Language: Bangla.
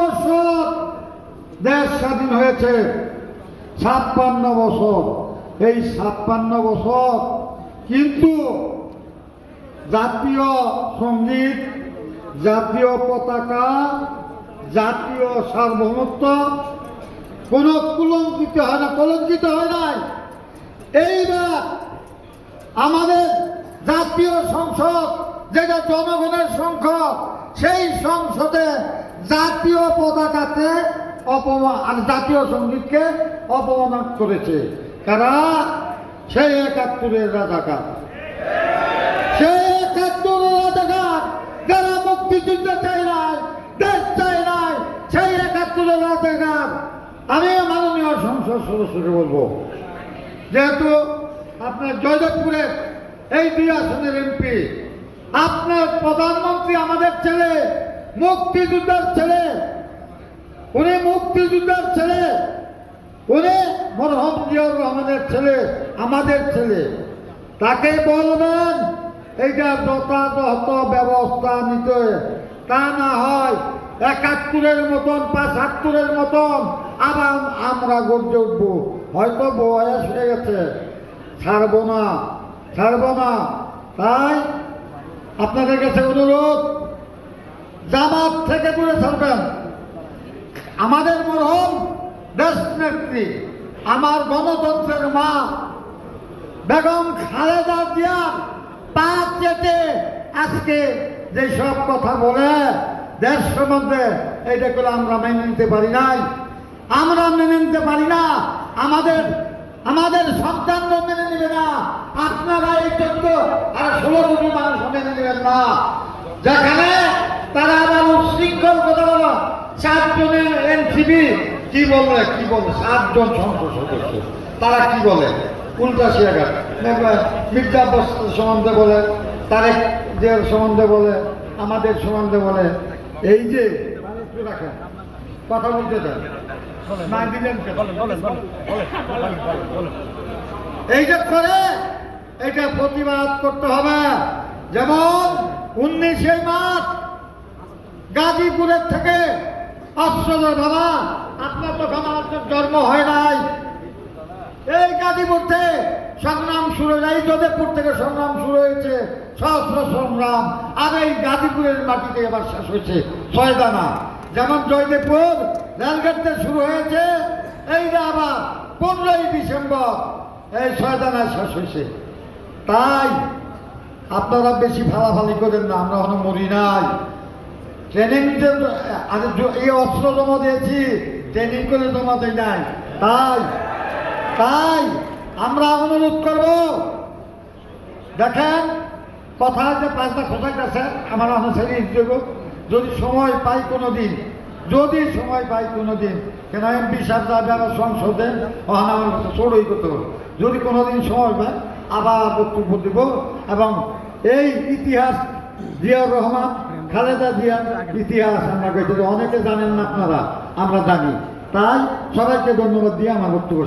বছর দেশ স্বাধীন হয়েছে, 56 বছর। এই 56 বছর কিন্তু জাতীয় সঙ্গীত, জাতীয় পতাকা, জাতীয় সার্বভৌমত্ব কোনো কলঙ্কিত হয় না, কলঙ্কিত হয় নাই। এইবার আমাদের জাতীয় সংসদ, যেটা জনগণের সংসদ, সেই সংসদে জাতীয় পতাকাকে অপমান আর জাতীয় সঙ্গীতকে অপমান করেছে কারা? সেই 71-এর রাজাকার, সেই 71-এর রাজাকার যারা মুক্তিযুদ্ধ চাই নাই, দেশ চাই নাই, সেই 71-এর রাজাকার। আমি মাননীয় সংসদ সদস্যকে বলবো, যেহেতু আপনার জয়দেবপুরের এই 2 আসনের এমপি, আপনার প্রধানমন্ত্রী আমাদের ছেলে, মুক্তিযোদ্ধার ছেলে, উনি মুক্তিযোদ্ধার ছেলে, উনি মরহুম জিয়াউর রহমানের ছেলে, আমাদের ছেলে। তাকে বলবেন এইটা যথাযথ ব্যবস্থা নিতে, তা না হয় 71-এর মতন 75-এর মতন আবার আমরা গর্জে উঠবো। হয়তো বয়স হয়ে গেছে, ছাড়বো না, ছাড়বো না। তাই আপনাদের কাছে অনুরোধ, জামাত থেকে দূরে থাকবেন। আমাদের মরহুম দেশ নেত্রী, আমার গণতন্ত্রের মা বেগম খালেদা জিয়ার পা চেটে আজকে যে সব কথা বলে দেশ সম্বন্ধে, এইটা করে আমরা মেনে নিতে পারি নাই, আমরা মেনে নিতে পারি না। আমাদের সন্তানরা মেনে নেবে না, আপনারা এই 14 আর 16 কোটি মানুষ মেনে নেবেন না। যেখানে তারা আবার উশৃঙ্খল কথা বলো, 7 জনের এনসিপি কি বলে 7 জন সংসদ সদস্য, তারা কি বলে উল্টা শিয়াঘাত, মির্জা আব্বাস সম্বন্ধে বলে, তারেক জিয়ার সম্বন্ধে বলে, আমাদের সম্বন্ধে বলে। এই যে রাখেন কথা বলতে চান না দিলেন, এই যে করে এটা প্রতিবাদ করতে হবে। যেমন 19 মার্চ গাজীপুরের থেকে আশ্চর্য বাবা, আপনার তো জন্ম হয় নাই, এই গাজীপুর থেকে সংগ্রাম শুরু হয়েছে, এই যোধপুর থেকে সংগ্রাম শুরু হয়েছে, সহস্র সংগ্রাম। আর এই গাজীপুরের মাটিতে এবার শেষ হয়েছে ছয়দানা। যেমন জয়দেবপুর রেলগেট থেকে শুরু হয়েছে, এইটা আবার 15ই ডিসেম্বর এই ছয়দানায় শেষ হয়েছে। তাই আপনারা বেশি ফালাফালি করেন না, আমরা এখনো মরি নাই। ট্রেনিং এই অস্ত্র জমা দিয়েছি, ট্রেনিং করে জমা দেয় নাই। তাই আমরা অনুরোধ করব, দেখেন কথা যে 5টা খোঁজাই আছে, আমার অনুসারী যদি সময় পাই কোনো দিন, কেন এমপি সাহেব যাবে আবার সংসদে, আমার কাছে চড়ই করতে হবে। যদি কোনোদিন সময় পাই আবার বক্তব্য দিব, এবং এই ইতিহাস জিয়াউর রহমান খালেদা জিয়ার ইতিহাস আমরা অনেকে জানেন না, আপনারা আমরা জানি। তাই সবাইকে ধন্যবাদ দিয়ে আমার বক্তব্য